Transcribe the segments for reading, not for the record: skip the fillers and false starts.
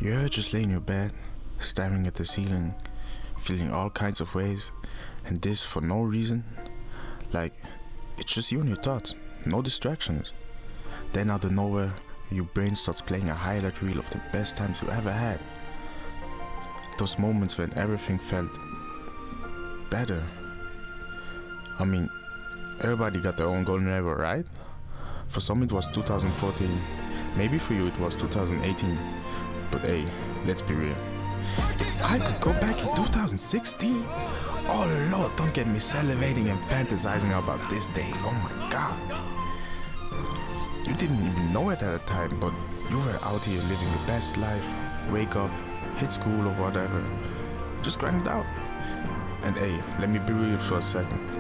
You're just laying in your bed, staring at the ceiling, feeling all kinds of ways, and this for no reason. Like, it's just you and your thoughts, no distractions. Then out of nowhere, your brain starts playing a highlight reel of the best times you ever had. Those moments when everything felt better. I mean, everybody got their own golden era, right? For some it was 2014, maybe for you it was 2018. But hey, let's be real. If I could go back in 2016, oh Lord, don't get me salivating and fantasizing about these things. Oh my God. You didn't even know it at the time, but you were out here living your best life. Wake up, hit school or whatever. Just grind it out. And hey, let me be real for a second.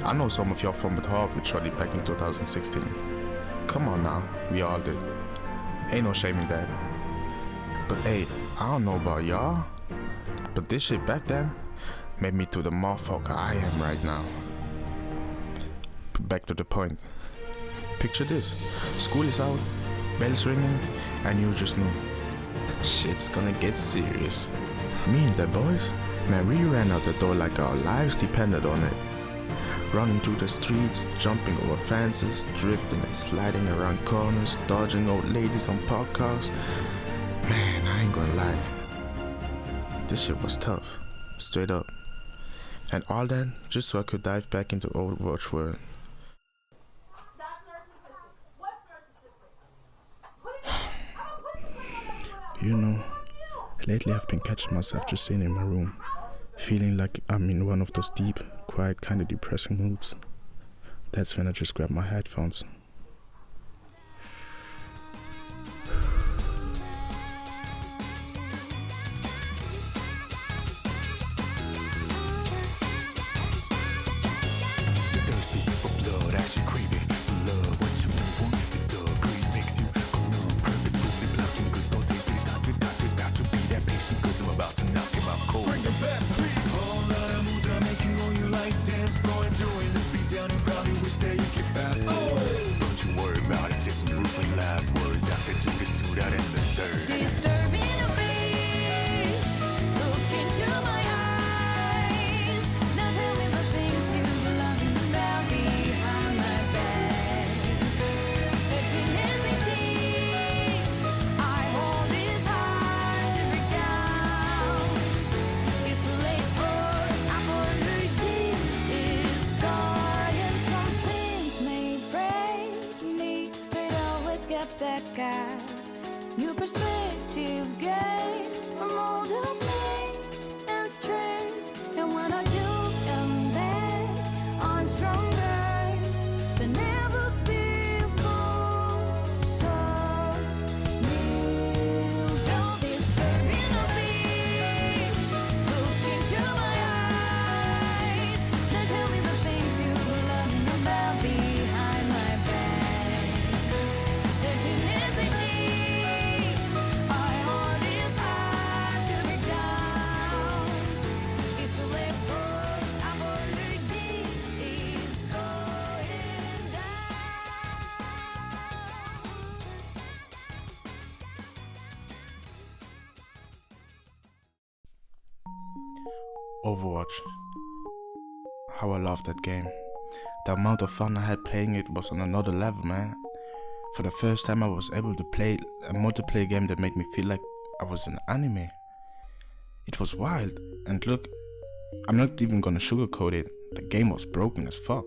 I know some of y'all from the hard with Charlie back in 2016. Come on now, we all did. Ain't no shame in that. But hey, I don't know about y'all, but this shit back then made me to the motherfucker I am right now. But back to the point. Picture this. School is out, bells ringing, and you just knew. Shit's gonna get serious. Me and the boys, man, we ran out the door like our lives depended on it. Running through the streets, jumping over fences, drifting and sliding around corners, dodging old ladies on parked cars. Man, I ain't gonna lie. This shit was tough, straight up. And all that just so I could dive back into Overwatch world. You know, lately I've been catching myself just sitting in my room, feeling like I'm in one of those deep, quiet, kind of depressing moods. That's when I just grab my headphones. Back out, new perspective gain from all the pain and stress. And when I do come back, I'm stronger than ever before. So kneel down, disturbing the beach. Look into my eyes. Now tell me the things you love about behind my back. Overwatch. How I love that game. The amount of fun I had playing it was on another level, man. For the first time I was able to play a multiplayer game that made me feel like I was in anime. It was wild, and look, I'm not even gonna sugarcoat it, the game was broken as fuck.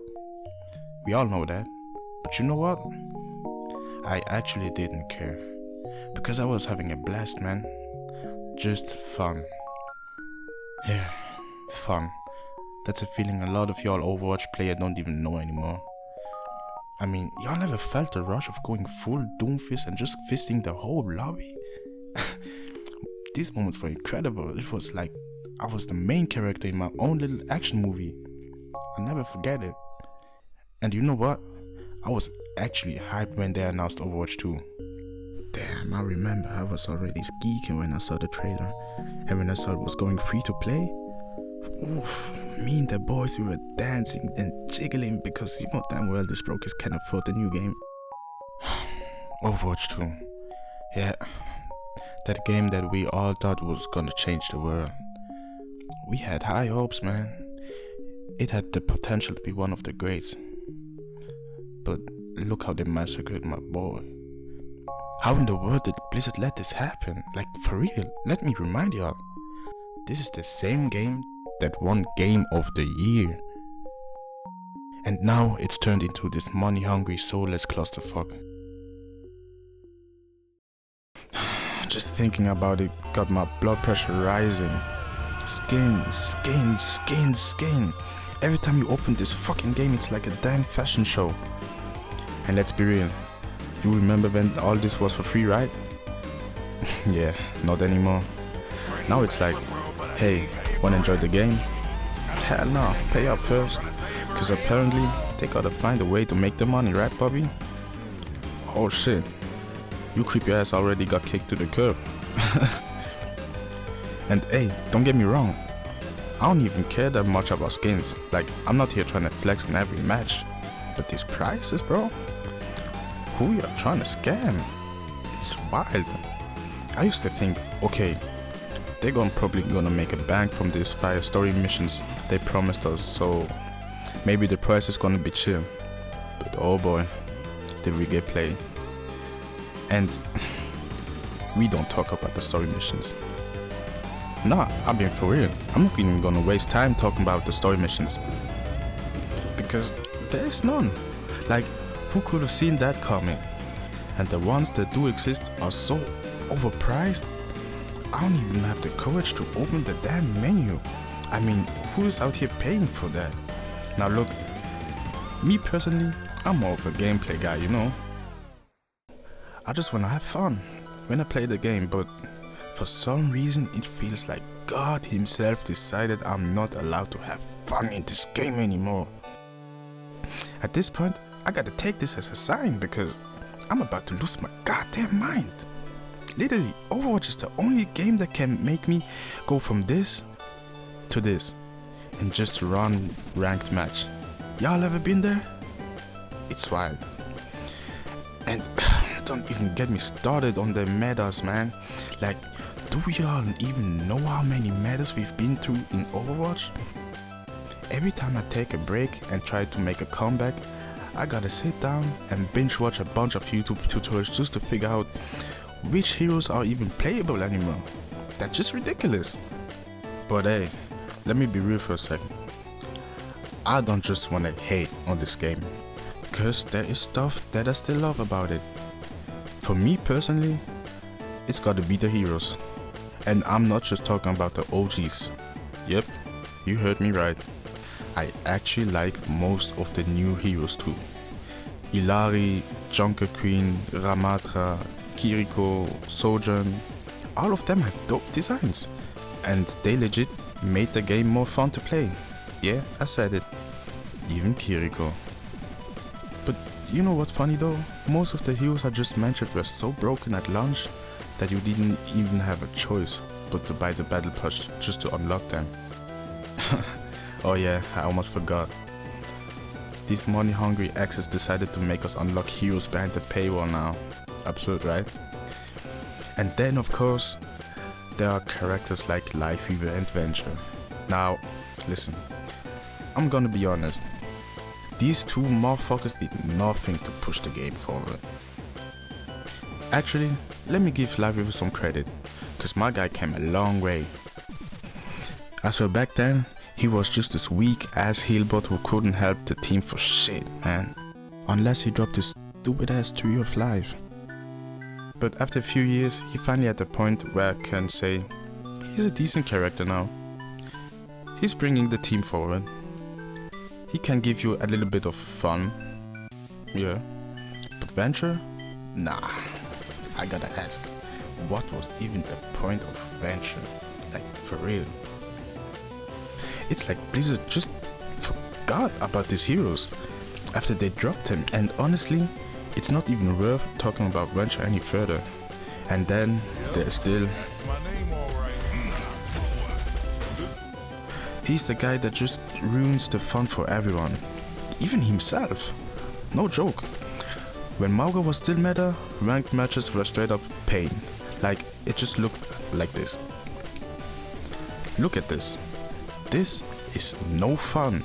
We all know that, but you know what? I actually didn't care, because I was having a blast, man. Just fun. Yeah, fun. That's a feeling a lot of y'all Overwatch players don't even know anymore. I mean, y'all ever felt the rush of going full Doomfist and just fisting the whole lobby? These moments were incredible. It was like I was the main character in my own little action movie. I'll never forget it. And you know what? I was actually hyped when they announced Overwatch 2. Damn, I remember I was already geeking when I saw the trailer. And when I saw it was going free to play, oof, me and the boys, we were dancing and jiggling because you know damn well this brokers can afford the new game. Overwatch 2. Yeah, That game that we all thought was gonna change the world. We had high hopes, man. It had the potential to be one of the greats. But look how they massacred my boy. How in the world did Blizzard let this happen? Like, for real, let me remind y'all. This is the same game that won Game of the Year. And now it's turned into this money-hungry, soulless clusterfuck. Just thinking about it got my blood pressure rising. Skin. Every time you open this fucking game, it's like a damn fashion show. And let's be real, you remember when all this was for free, right? Yeah, not anymore. Now it's like, hey, wanna enjoy the game? Hell no, pay up first. Cause apparently, they gotta find a way to make the money, right, Bobby? Oh shit, you creepy ass already got kicked to the curb. And hey, don't get me wrong, I don't even care that much about skins. Like, I'm not here trying to flex on every match. But these prices, bro? Who you're trying to scam? It's wild. I used to think, okay, they're probably gonna make a bank from these 5 story missions they promised us, so maybe the price is gonna be chill. But oh boy, did we get played. And we don't talk about the story missions. Nah, I'm being for real. I'm not even gonna waste time talking about the story missions. Because there is none. Like, who could have seen that coming? And the ones that do exist are so overpriced, I don't even have the courage to open the damn menu. I mean, who is out here paying for that? Now look, me personally, I'm more of a gameplay guy, you know? I just wanna have fun when I play the game, but for some reason it feels like God himself decided I'm not allowed to have fun in this game anymore. At this point, I gotta take this as a sign because I'm about to lose my goddamn mind. Literally, Overwatch is the only game that can make me go from this to this in just one ranked match. Y'all ever been there? It's wild. And don't even get me started on the metas, man. Like, do y'all even know how many metas we've been through in Overwatch? Every time I take a break and try to make a comeback, I gotta sit down and binge watch a bunch of YouTube tutorials just to figure out which heroes are even playable anymore. That's just ridiculous. But hey, let me be real for a second. I don't just wanna hate on this game, cause there is stuff that I still love about it. For me personally, it's gotta be the heroes. And I'm not just talking about the OGs. Yep, you heard me right. I actually like most of the new heroes too. Illari, Junker Queen, Ramatra, Kiriko, Sojourn, all of them have dope designs. And they legit made the game more fun to play. Yeah, I said it. Even Kiriko. But you know what's funny though? Most of the heroes I just mentioned were so broken at launch that you didn't even have a choice but to buy the battle pass just to unlock them. Oh yeah, I almost forgot. These money-hungry exes decided to make us unlock heroes behind the paywall now. Absurd, right? And then of course, there are characters like Lifeweaver and Venture. Now, listen, I'm gonna be honest. These two motherfuckers did nothing to push the game forward. Actually, let me give Lifeweaver some credit, cause my guy came a long way. As for back then, he was just this weak ass healbot who couldn't help the team for shit, man. Unless he dropped his stupid ass Tree of Life. But after a few years, he finally at the point where I can say, he's a decent character now. He's bringing the team forward. He can give you a little bit of fun. Yeah. But Venture? Nah. I gotta ask, what was even the point of Venture? Like, for real. It's like Blizzard just forgot about these heroes after they dropped him, and honestly, it's not even worth talking about Venture any further. And then there's still... He's the guy that just ruins the fun for everyone. Even himself. No joke. When Mauga was still meta, ranked matches were straight up pain. Like, it just looked like this. Look at this. This is no fun.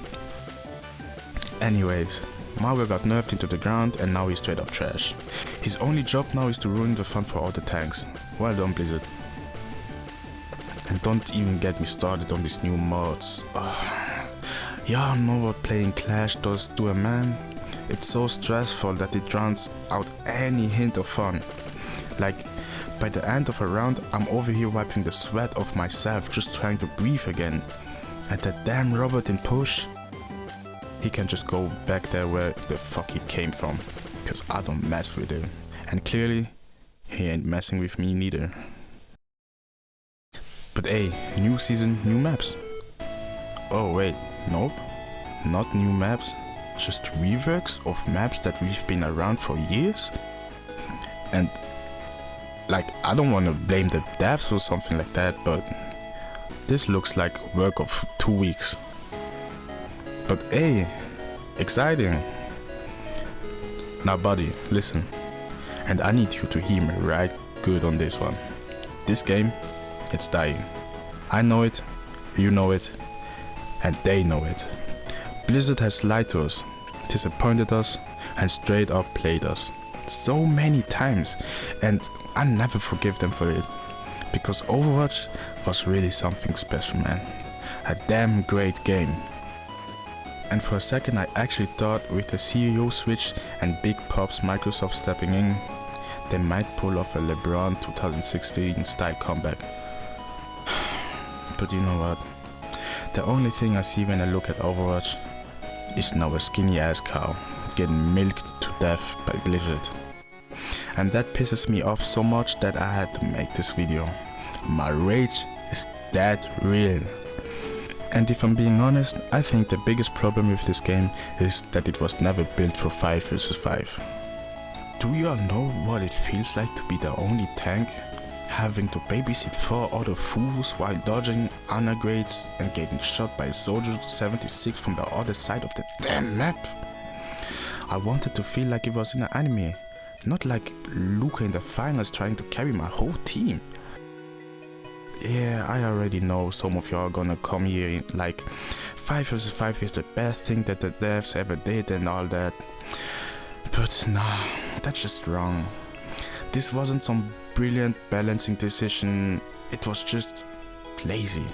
Anyways, Mario got nerfed into the ground and now he's straight up trash. His only job now is to ruin the fun for all the tanks. Well done, Blizzard. And don't even get me started on these new mods. Y'all know what playing Clash does to a man? It's so stressful that it drowns out any hint of fun. Like, by the end of a round, I'm over here wiping the sweat off myself just trying to breathe again. And that damn robot in push, he can just go back there where the fuck he came from, cause I don't mess with him. And clearly, he ain't messing with me neither. But hey, new season, new maps. Oh wait, nope, not new maps, just reworks of maps that we've been around for years. And like, I don't want to blame the devs or something like that, but this looks like work of 2 weeks. But hey, exciting. Now buddy, listen. And I need you to hear me right good on this one. This game, it's dying. I know it, you know it, and they know it. Blizzard has lied to us, disappointed us, and straight up played us so many times, and I never forgive them for it. Because Overwatch was really something special, man. A damn great game. And for a second I actually thought with the CEO switch and big pops Microsoft stepping in, they might pull off a LeBron 2016 style comeback. But you know what? The only thing I see when I look at Overwatch is now a skinny ass cow getting milked to death by Blizzard. And that pisses me off so much that I had to make this video. My rage is that real. And if I'm being honest, I think the biggest problem with this game is that it was never built for 5 vs 5. Do you all know what it feels like to be the only tank? Having to babysit 4 other fools while dodging honor grades and getting shot by Soldier 76 from the other side of the damn map? I wanted to feel like it was in an anime, not like Luca in the finals trying to carry my whole team. Yeah, I already know some of y'all are gonna come here like 5 vs 5 is the best thing that the devs ever did and all that. But nah, that's just wrong. This wasn't some brilliant balancing decision, it was just lazy.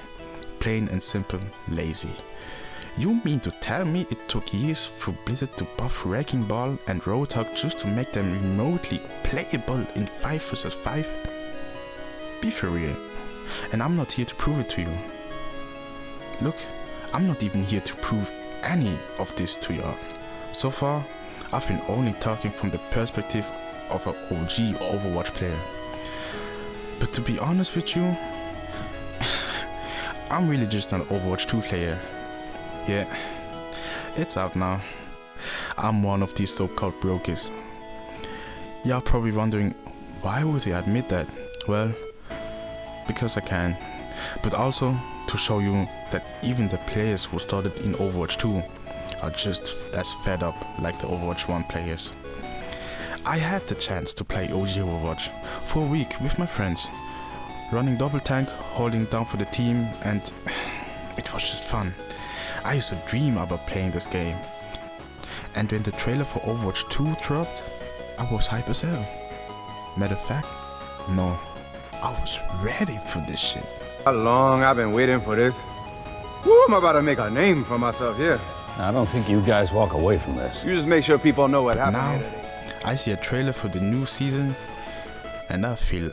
Plain and simple lazy. You mean to tell me it took years for Blizzard to buff Wrecking Ball and Roadhog just to make them remotely playable in 5 vs 5? Be for real. And I'm not here to prove it to you. Look, I'm not even here to prove any of this to y'all. So far, I've been only talking from the perspective of an OG Overwatch player. But to be honest with you, I'm really just an Overwatch 2 player. Yeah, it's out now. I'm one of these so-called brokies. Y'all probably wondering, why would he admit that? Well, because I can, but also to show you that even the players who started in Overwatch 2 are just as fed up like the Overwatch 1 players. I had the chance to play OG Overwatch for a week with my friends, running double tank, holding down for the team, and it was just fun. I used to dream about playing this game. And when the trailer for Overwatch 2 dropped, I was hype as hell. Matter of fact, no, I was ready for this shit. How long I've been waiting for this. Woo, I'm about to make a name for myself here. I don't think you guys walk away from this. You just make sure people know what happened Now, here today. I see a trailer for the new season, and I feel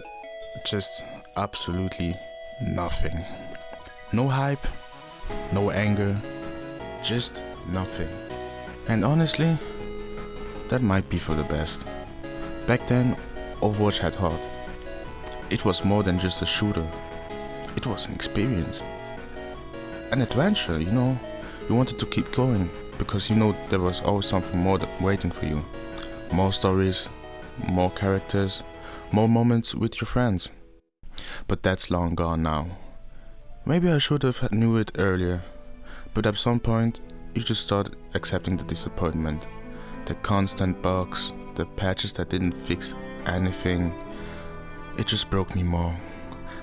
just absolutely nothing. No hype, no anger, just nothing. And honestly, that might be for the best. Back then, Overwatch had heart. It was more than just a shooter. It was an experience. An adventure, you know. You wanted to keep going because you know there was always something more waiting for you. More stories, more characters, more moments with your friends. But that's long gone now. Maybe I should have knew it earlier, but at some point you just start accepting the disappointment, the constant bugs, the patches that didn't fix anything, It just broke me more.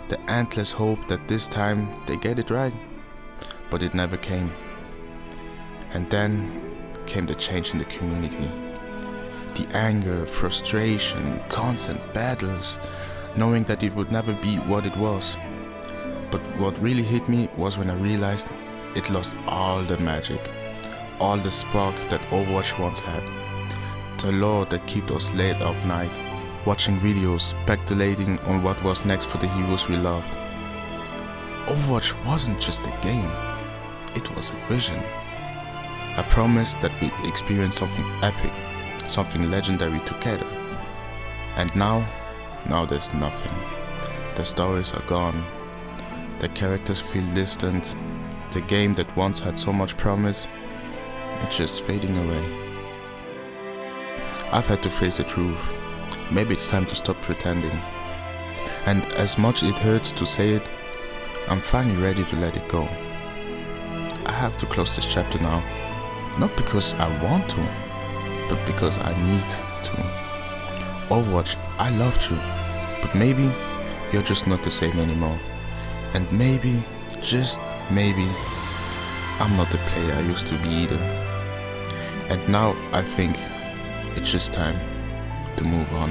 The endless hope that this time they get it right, but it never came. And then came the change in the community. The anger, frustration, constant battles, knowing that it would never be what it was. But what really hit me was when I realized it lost all the magic, all the spark that Overwatch once had. The lore that kept us late up night, watching videos, speculating on what was next for the heroes we loved. Overwatch wasn't just a game, it was a vision. I promised that we'd experience something epic, something legendary together. And now there's nothing. The stories are gone. The characters feel distant. The game that once had so much promise, it's just fading away. I've had to face the truth. Maybe it's time to stop pretending. And as much it hurts to say it, I'm finally ready to let it go. I have to close this chapter now. Not because I want to, but because I need to. Overwatch, I loved you, but maybe you're just not the same anymore. And maybe, just maybe, I'm not the player I used to be either. And now I think it's just time to move on.